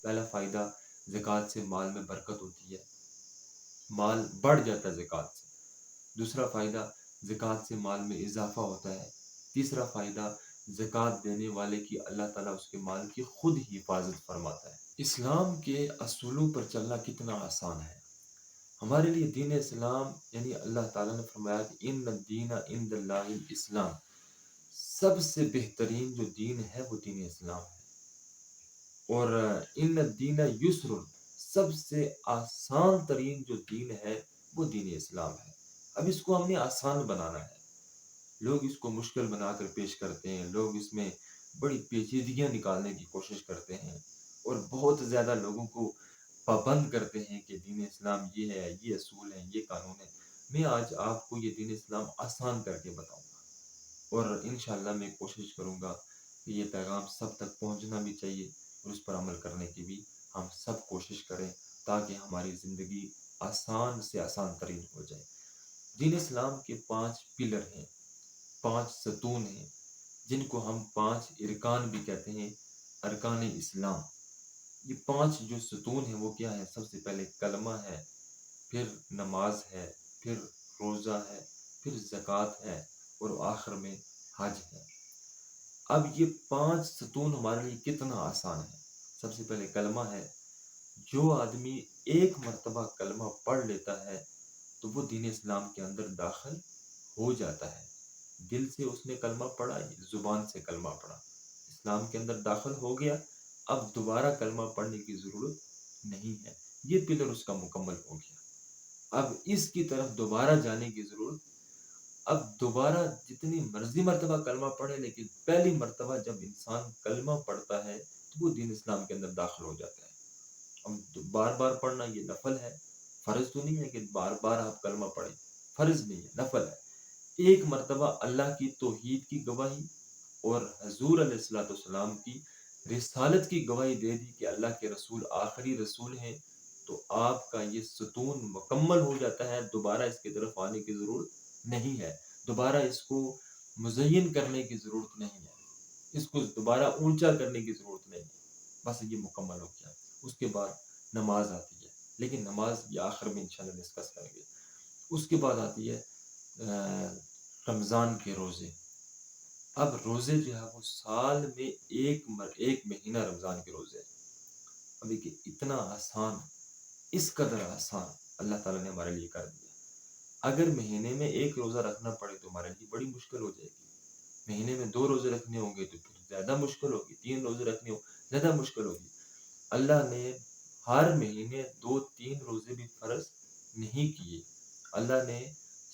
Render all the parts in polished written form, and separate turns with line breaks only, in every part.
پہلا فائدہ، زکوٰۃ سے مال میں برکت ہوتی ہے، مال بڑھ جاتا ہے زکوٰۃ سے۔ دوسرا فائدہ، زکوٰۃ سے مال میں اضافہ ہوتا ہے۔ تیسرا فائدہ، زکوٰۃ دینے والے کی اللہ تعالیٰ اس کے مال کی خود ہی حفاظت فرماتا ہے۔ اسلام کے اصولوں پر چلنا کتنا آسان ہے۔ ہمارے لیے دین اسلام یعنی اللہ تعالیٰ نے فرمایا کہ ان الدین عند اللہ الاسلام، سب سے بہترین جو دین ہے وہ دین اسلام ہے۔ اور ان الدین یسر، سب سے آسان ترین جو دین ہے وہ دین اسلام ہے۔ اب اس کو ہم نے آسان بنانا ہے۔ لوگ اس کو مشکل بنا کر پیش کرتے ہیں، لوگ اس میں بڑی پیچیدگیاں نکالنے کی کوشش کرتے ہیں اور بہت زیادہ لوگوں کو پابند کرتے ہیں کہ دین اسلام یہ ہے، یہ اصول ہیں، یہ قانون ہے۔ میں آج آپ کو یہ دین اسلام آسان کر کے بتاؤں گا، اور انشاءاللہ میں کوشش کروں گا کہ یہ پیغام سب تک پہنچنا بھی چاہیے اور اس پر عمل کرنے کی بھی ہم سب کوشش کریں، تاکہ ہماری زندگی آسان سے آسان ترین ہو جائے۔ دین اسلام کے 5 پلر ہیں، 5 ستون ہیں، جن کو ہم 5 ارکان بھی کہتے ہیں، ارکان اسلام۔ یہ 5 جو ستون ہیں وہ کیا ہیں؟ سب سے پہلے کلمہ ہے، پھر نماز ہے، پھر روزہ ہے، پھر زکوٰۃ ہے، اور آخر میں حج ہے۔ اب یہ 5 ستون ہمارے لیے کتنا آسان ہے۔ سب سے پہلے کلمہ ہے۔ جو آدمی ایک مرتبہ کلمہ پڑھ لیتا ہے تو وہ دین اسلام کے اندر داخل ہو جاتا ہے۔ دل سے اس نے کلمہ پڑھا، زبان سے کلمہ پڑھا، اسلام کے اندر داخل ہو گیا، اب دوبارہ کلمہ پڑھنے کی ضرورت نہیں ہے۔ یہ پلر اس کا مکمل ہو گیا۔ اب اس کی طرف دوبارہ جانے کی ضرورت، اب دوبارہ جتنی مرضی مرتبہ کلمہ پڑھے، لیکن پہلی مرتبہ جب انسان کلمہ پڑھتا ہے تو وہ دین اسلام کے اندر داخل ہو جاتا ہے۔ اب بار بار پڑھنا یہ نفل ہے، فرض تو نہیں ہے کہ بار بار آپ کلمہ پڑھیں، فرض نہیں ہے، نفل ہے۔ ایک مرتبہ اللہ کی توحید کی گواہی اور حضور علیہ الصلوۃ والسلام کی رسالت کی گواہی دے دی کہ اللہ کے رسول آخری رسول ہیں، تو آپ کا یہ ستون مکمل ہو جاتا ہے۔ دوبارہ اس کی طرف آنے کی ضرورت نہیں ہے، دوبارہ اس کو مزین کرنے کی ضرورت نہیں ہے، اس کو دوبارہ اونچا کرنے کی ضرورت نہیں ہے، بس یہ مکمل ہو گیا۔ اس کے بعد نماز آتی ہے، لیکن نماز یہ آخر میں انشاءاللہ ڈسکس کریں گے۔ اس کے بعد آتی ہے رمضان کے روزے۔ اب روزے جو ہے وہ سال میں ایک مہینہ رمضان کے روزے ہیں۔ اب دیکھیے اتنا آسان، اس قدر آسان اللہ تعالیٰ نے ہمارے لیے کر دیا۔ اگر مہینے میں ایک روزہ رکھنا پڑے تو ہمارے لیے بڑی مشکل ہو جائے گی، مہینے میں 2 روزے رکھنے ہوں گے تو پھر زیادہ مشکل ہوگی، 3 روزے رکھنے ہوں زیادہ مشکل ہوگی۔ اللہ نے ہر مہینے 2-3 روزے بھی فرض نہیں کیے، اللہ نے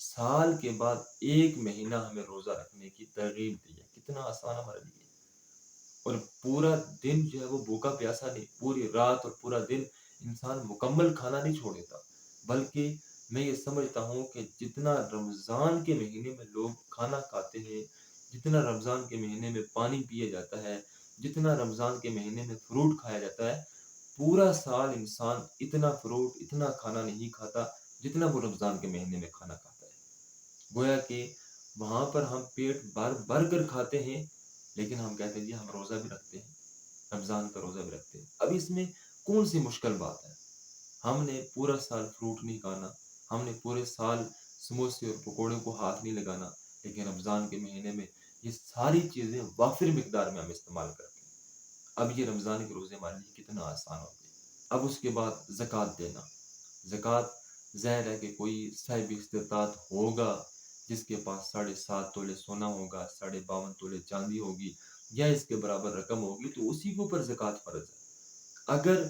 سال کے بعد ایک مہینہ ہمیں روزہ رکھنے کی ترغیب دی ہے۔ کتنا آسان ہمارے لیے، اور پورا دن جو ہے وہ بھوکا پیاسا نہیں، پوری رات اور پورا دن انسان مکمل کھانا نہیں چھوڑتا، بلکہ میں یہ سمجھتا ہوں کہ جتنا رمضان کے مہینے میں لوگ کھانا کھاتے ہیں، جتنا رمضان کے مہینے میں پانی پیا جاتا ہے، جتنا رمضان کے مہینے میں فروٹ کھایا جاتا ہے، پورا سال انسان اتنا فروٹ، اتنا کھانا نہیں کھاتا جتنا وہ رمضان کے مہینے میں کھانا کھاتا ہے۔ گویا کہ وہاں پر ہم پیٹ بھر بھر کر کھاتے ہیں، لیکن ہم کہتے ہیں جی ہم روزہ بھی رکھتے ہیں، رمضان کا روزہ بھی رکھتے ہیں۔ اب اس میں کون سی مشکل بات ہے؟ ہم نے پورا سال فروٹ نہیں کھانا، ہم نے پورے سال سموسے اور پکوڑے کو ہاتھ نہیں لگانا، لیکن رمضان کے مہینے میں یہ ساری چیزیں وافر مقدار میں ہم استعمال کرتے ہیں۔ اب یہ رمضان کے روزے ہمارے لیے کتنا آسان ہو گئے۔ اب اس کے بعد زکوٰۃ دینا۔ زکوٰۃ ظاہر ہے کہ کوئی صاحب استطاعت ہوگا جس کے پاس 7.5 تولے سونا ہوگا، 52.5 تولے چاندی ہوگی، یا اس کے برابر رقم ہوگی، تو اسی کے اوپر زکوٰۃ فرض ہے۔ اگر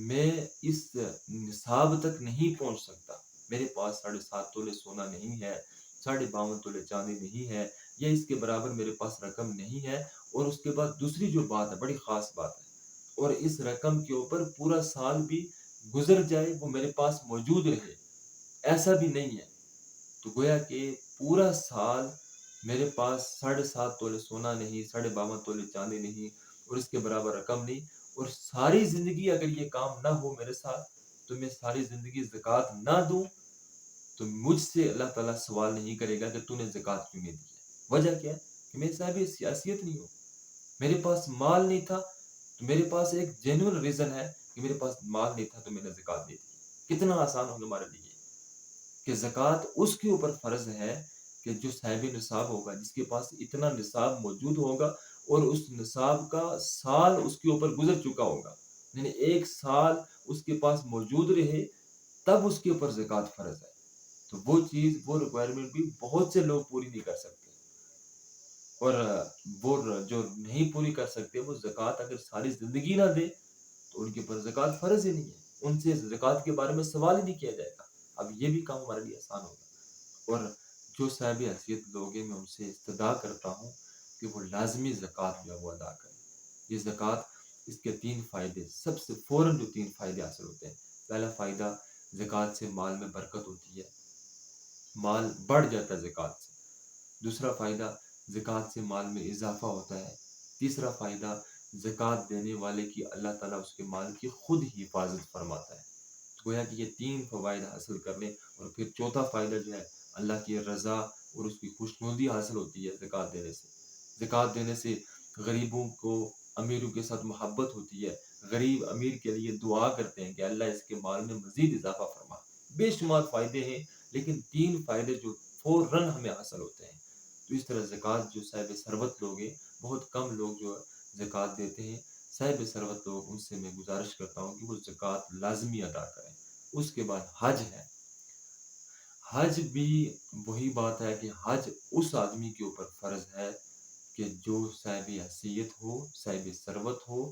میں اس نصاب تک نہیں پہنچ سکتا، میرے پاس 7.5 تولے سونا نہیں ہے، 52.5 تولے چاندی نہیں ہے، یا اس کے برابر میرے پاس رقم نہیں ہے، اور اس کے بعد دوسری جو بات ہے بڑی خاص بات ہے، اور اس رقم کے اوپر پورا سال بھی گزر جائے وہ میرے پاس موجود رہے، ایسا بھی نہیں ہے، تو گویا کہ پورا سال میرے پاس 7.5 تولے سونا نہیں، 52.5 تولے چاندی نہیں، اور اس کے برابر رقم نہیں، اور ساری زندگی اگر یہ کام نہ ہو میرے ساتھ، تو میں ساری زندگی زکوٰۃ نہ دوں، تو مجھ سے اللہ تعالیٰ سوال نہیں کرے گا کہ تو نے زکوٰۃ کیوں نہیں دی ہے۔ وجہ کیا ہے؟ کہ میں صاحب سیاست نہیں ہوں، میرے پاس مال نہیں تھا، تو میرے پاس ایک جینوئن ریزن ہے کہ میرے پاس مال نہیں تھا تو میں نے زکوٰۃ دی تھی۔ کتنا آسان ہوگا ہمارے لیے کہ زکوٰۃ اس کے اوپر فرض ہے کہ جو صاحب نصاب ہوگا، جس کے پاس اتنا نصاب موجود ہوگا اور اس نصاب کا سال اس کے اوپر گزر چکا ہوگا، یعنی ایک سال اس کے پاس موجود رہے، تب اس کے اوپر زکوٰۃ فرض ہے۔ تو وہ چیز، وہ ریکوائرمنٹ بھی بہت سے لوگ پوری نہیں کر سکتے، اور وہ جو نہیں پوری کر سکتے وہ زکوٰۃ اگر ساری زندگی نہ دے تو ان کے اوپر زکوٰۃ فرض ہی نہیں ہے، ان سے زکوٰۃ کے بارے میں سوال ہی نہیں کیا جائے گا۔ اب یہ بھی کام ہمارے لیے آسان ہوگا۔ اور جو صاحب حیثیت لوگ ہیں، میں ان سے استدعا کرتا ہوں کہ وہ لازمی زکوٰۃ جو ہے وہ ادا کریں۔ یہ زکوٰۃ، اس کے 3 فائدے، سب سے فوراً جو 3 فائدے حاصل ہوتے ہیں: پہلا فائدہ، زکوٰۃ سے مال میں برکت ہوتی ہے، مال بڑھ جاتا ہے زکوٰۃ سے۔ دوسرا فائدہ، زکوٰۃ سے مال میں اضافہ ہوتا ہے۔ تیسرا فائدہ، زکوٰۃ دینے والے کی اللہ تعالیٰ اس کے مال کی خود ہی حفاظت فرماتا ہے۔ گویا کہ یہ 3 فوائد حاصل کر لیں، اور پھر چوتھا فائدہ جو ہے، اللہ کی رضا اور اس کی خوشنودی حاصل ہوتی ہے زکوٰۃ دینے سے۔ زکوٰۃ دینے سے غریبوں کو امیروں کے ساتھ محبت ہوتی ہے، غریب امیر کے لیے دعا کرتے ہیں کہ اللہ اس کے مال میں مزید اضافہ فرما۔ بے شمار فائدے ہیں، لیکن 3 فائدے جو فوراً ہمیں حاصل ہوتے ہیں۔ تو اس طرح زکوٰۃ جو صاحب ثروت لوگ ہیں، بہت کم لوگ جو زکوٰۃ دیتے ہیں، صاحب ثروت لوگ، ان سے میں گزارش کرتا ہوں کہ وہ زکوٰۃ لازمی ادا کریں۔ اس کے بعد حج ہے۔ حج بھی وہی بات ہے کہ حج اس آدمی کے اوپر فرض ہے کہ جو صاحب حیثیت ہو، صاحب ثروت ہو،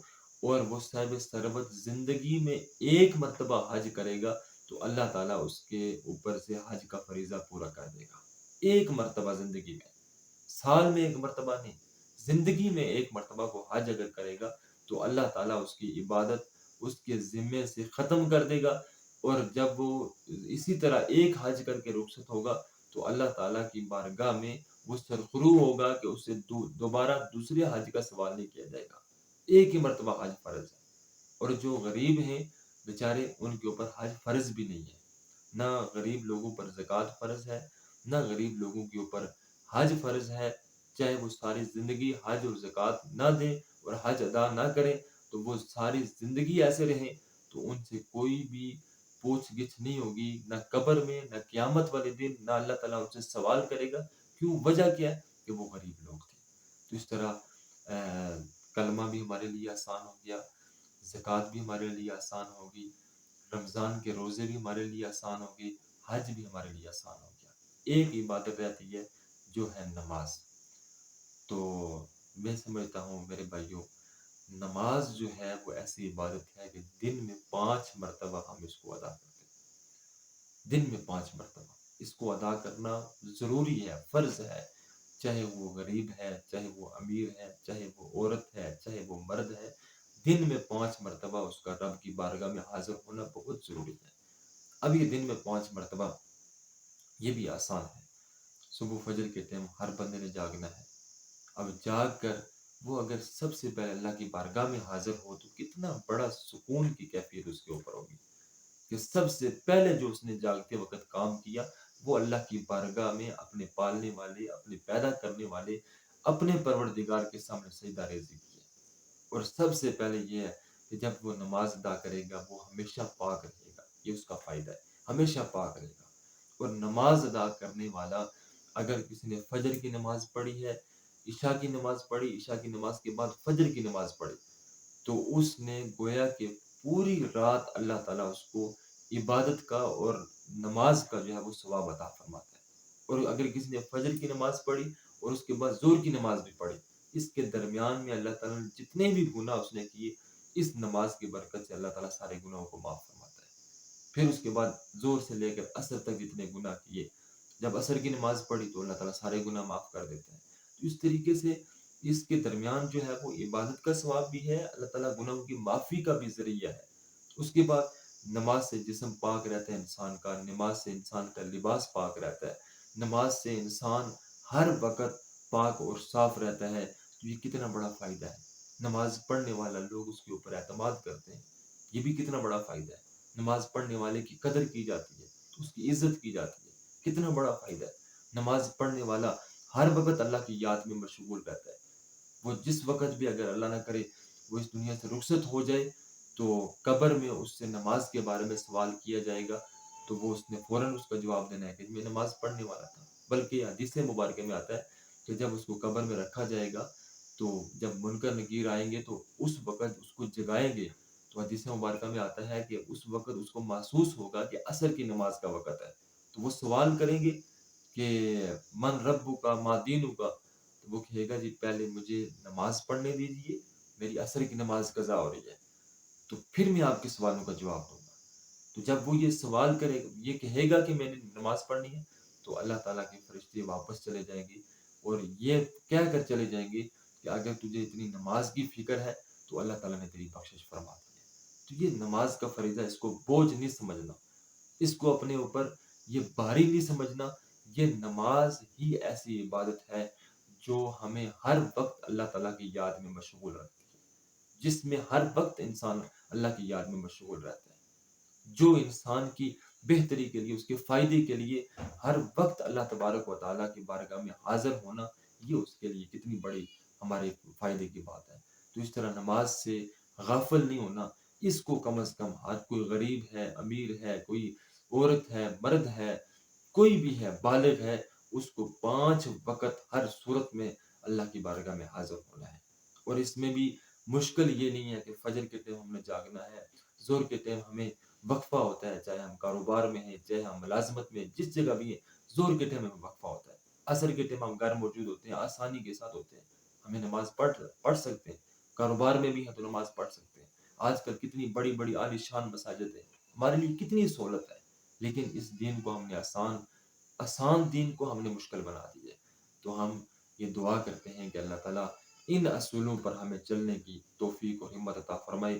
اور وہ صاحب ثروت زندگی میں ایک مرتبہ حج کرے گا تو اللہ تعالیٰ اس کے اوپر سے حج کا فریضہ پورا کر دے گا۔ ایک مرتبہ زندگی میں، سال میں ایک مرتبہ نہیں، زندگی میں ایک مرتبہ وہ حج اگر کرے گا تو اللہ تعالیٰ اس کی عبادت اس کے ذمے سے ختم کر دے گا، اور جب وہ اسی طرح ایک حج کر کے رخصت ہوگا تو اللہ تعالیٰ کی بارگاہ میں وہ سرخرو ہوگا کہ اس سے دوبارہ دوسرے حج کا سوال نہیں کیا جائے گا۔ ایک ہی مرتبہ حج فرض ہے۔ اور جو غریب ہیں بیچارے، ان کے اوپر حج فرض بھی نہیں ہے۔ نہ غریب لوگوں پر زکوٰۃ فرض ہے، نہ غریب لوگوں کے اوپر حج فرض ہے۔ چاہے وہ ساری زندگی حج اور زکوٰۃ نہ دیں اور حج ادا نہ کریں تو وہ ساری زندگی ایسے رہیں تو ان سے کوئی بھی پوچھ گچھ نہیں ہوگی، نہ قبر میں، نہ قیامت والے دن، نہ اللہ تعالیٰ ان سے سوال کرے گا۔ کیوں؟ وجہ کیا ہے کہ وہ غریب لوگ تھے۔ تو اس طرح کلمہ بھی ہمارے لیے آسان ہو گیا، زکوٰۃ بھی ہمارے لیے آسان ہوگی، رمضان کے روزے بھی ہمارے لیے آسان ہوگی، حج بھی ہمارے لیے آسان ہو گیا۔ ایک عبادت رہتی ہے جو ہے نماز۔ تو میں سمجھتا ہوں میرے بھائیوں، نماز جو ہے وہ ایسی عبادت ہے کہ دن میں 5 مرتبہ ہم اس کو ادا کرتے ہیں۔ دن میں 5 مرتبہ اس کو ادا کرنا ضروری ہے، فرض ہے، چاہے وہ غریب ہے، چاہے وہ امیر ہے، چاہے وہ عورت ہے، چاہے وہ مرد ہے۔ دن میں 5 مرتبہ اس کا رب کی بارگاہ میں حاضر ہونا بہت ضروری ہے۔ اب یہ دن میں 5 مرتبہ، یہ بھی آسان ہے۔ صبح فجر کے ٹائم ہر بندے نے جاگنا ہے۔ اب جاگ کر وہ اگر سب سے پہلے اللہ کی بارگاہ میں حاضر ہو تو کتنا بڑا سکون کی کیفیت اس کے اوپر ہوگی کہ سب سے پہلے جو اس نے جاگتے وقت کام کیا وہ اللہ کی بارگاہ میں اپنے پالنے والے، اپنے پیدا کرنے والے، اپنے پروردگار کے سامنے سجدہ ریزی کی ہے۔ اور سب سے پہلے یہ ہے کہ جب وہ نماز ادا کرے گا وہ ہمیشہ پاک رہے گا، یہ اس کا فائدہ ہے، ہمیشہ پاک رہے گا۔ اور نماز ادا کرنے والا، اگر کسی نے فجر کی نماز پڑھی ہے، عشاء کی نماز پڑھی، عشاء کی نماز کے بعد فجر کی نماز پڑھی، تو اس نے گویا کہ پوری رات اللہ تعالیٰ اس کو عبادت کا اور نماز کا جو ہے وہ ثواب عطا فرماتا ہے۔ اور اگر کسی نے فجر کی نماز پڑھی اور اس کے بعد ظہر کی نماز بھی پڑھی، اس کے درمیان میں اللہ تعالیٰ نے جتنے بھی گناہ اس نے کیے، اس نماز کی برکت سے اللہ تعالیٰ سارے گناہوں کو معاف فرماتا ہے۔ پھر اس کے بعد ظہر سے لے کر عصر تک جتنے گناہ کیے، جب عصر کی نماز پڑھی تو اللہ تعالیٰ سارے گناہ معاف کر دیتے ہیں۔ تو اس طریقے سے اس کے درمیان جو ہے وہ عبادت کا ثواب بھی ہے، اللہ تعالیٰ گناہوں کی معافی کا بھی ذریعہ ہے۔ اس کے بعد نماز سے جسم پاک رہتا ہے انسان کا، نماز سے انسان کا لباس پاک رہتا ہے، نماز سے انسان ہر وقت پاک اور صاف رہتا ہے۔ تو یہ کتنا بڑا فائدہ ہے۔ نماز پڑھنے والا لوگ اس کے اوپر اعتماد کرتے ہیں، یہ بھی کتنا بڑا فائدہ ہے۔ نماز پڑھنے والے کی قدر کی جاتی ہے، اس کی عزت کی جاتی ہے، کتنا بڑا فائدہ ہے۔ نماز پڑھنے والا ہر وقت اللہ کی یاد میں مشغول رہتا ہے۔ وہ جس وقت بھی، اگر اللہ نہ کرے وہ اس دنیا سے رخصت ہو جائے تو قبر میں اس سے نماز کے بارے میں سوال کیا جائے گا، تو وہ اس نے فوراً اس کا جواب دینا ہے کہ میں نماز پڑھنے والا تھا۔ بلکہ حدیث مبارکہ میں آتا ہے کہ جب اس کو قبر میں رکھا جائے گا تو جب منکر نکیر آئیں گے تو اس وقت اس کو جگائیں گے، تو حدیث مبارکہ میں آتا ہے کہ اس وقت اس کو محسوس ہوگا کہ عصر کی نماز کا وقت ہے، تو وہ سوال کریں گے کہ من ربو کا ما دینو کا، تو وہ کہے گا جی پہلے مجھے نماز پڑھنے دیجیے، میری عصر کی نماز قضا ہو رہی ہے، تو پھر میں آپ کے سوالوں کا جواب دوں گا۔ تو جب وہ یہ سوال کرے گا، یہ کہے گا کہ میں نے نماز پڑھنی ہے، تو اللہ تعالیٰ کے فرشتے واپس چلے جائیں گے اور یہ کہہ کر چلے جائیں گے کہ اگر تجھے اتنی نماز کی فکر ہے تو اللہ تعالیٰ نے تیری بخشش فرما دی ہے۔ تو یہ نماز کا فریضہ، اس کو بوجھ نہیں سمجھنا، اس کو اپنے اوپر یہ بھاری نہیں سمجھنا۔ یہ نماز ہی ایسی عبادت ہے جو ہمیں ہر وقت اللہ تعالیٰ کی یاد میں مشغول رکھتی ہے، جس میں ہر وقت انسان اللہ کی یاد میں مشغول رہتا ہے، جو انسان کی بہتری کے لیے، اس کے فائدے کے لیے ہر وقت اللہ تبارک و تعالیٰ کی بارگاہ میں حاضر ہونا، یہ اس کے لیے کتنی بڑی ہمارے فائدے کی بات ہے۔ تو اس طرح نماز سے غافل نہیں ہونا، اس کو کم از کم ہر کوئی غریب ہے، امیر ہے، کوئی عورت ہے، مرد ہے، کوئی بھی ہے، بالغ ہے، اس کو 5 وقت ہر صورت میں اللہ کی بارگاہ میں حاضر ہونا ہے۔ اور اس میں بھی مشکل یہ نہیں ہے کہ فجر کے ٹائم ہم نے جاگنا ہے، ظہر کے ٹائم ہمیں وقفہ ہوتا ہے، چاہے ہم کاروبار میں ہیں، چاہے ہم ملازمت میں ہیں، جس جگہ بھی ہیں، ظہر کے ٹائم ہمیں وقفہ ہوتا ہے، عصر کے ٹائم ہم گھر موجود ہوتے ہیں، آسانی کے ساتھ ہوتے ہیں، ہمیں نماز پڑھ سکتے ہیں، کاروبار میں بھی ہیں تو نماز پڑھ سکتے ہیں۔ آج کل کتنی بڑی بڑی عالی شان مساجد ہیں، ہمارے لیے کتنی سہولت ہے، لیکن اس دین کو ہم نے آسان دین کو ہم نے مشکل بنا دیا ہے۔ تو ہم یہ دعا کرتے ہیں کہ اللہ تعالیٰ ان اصولوں پر ہمیں چلنے کی توفیق اور ہمت عطا فرمائے۔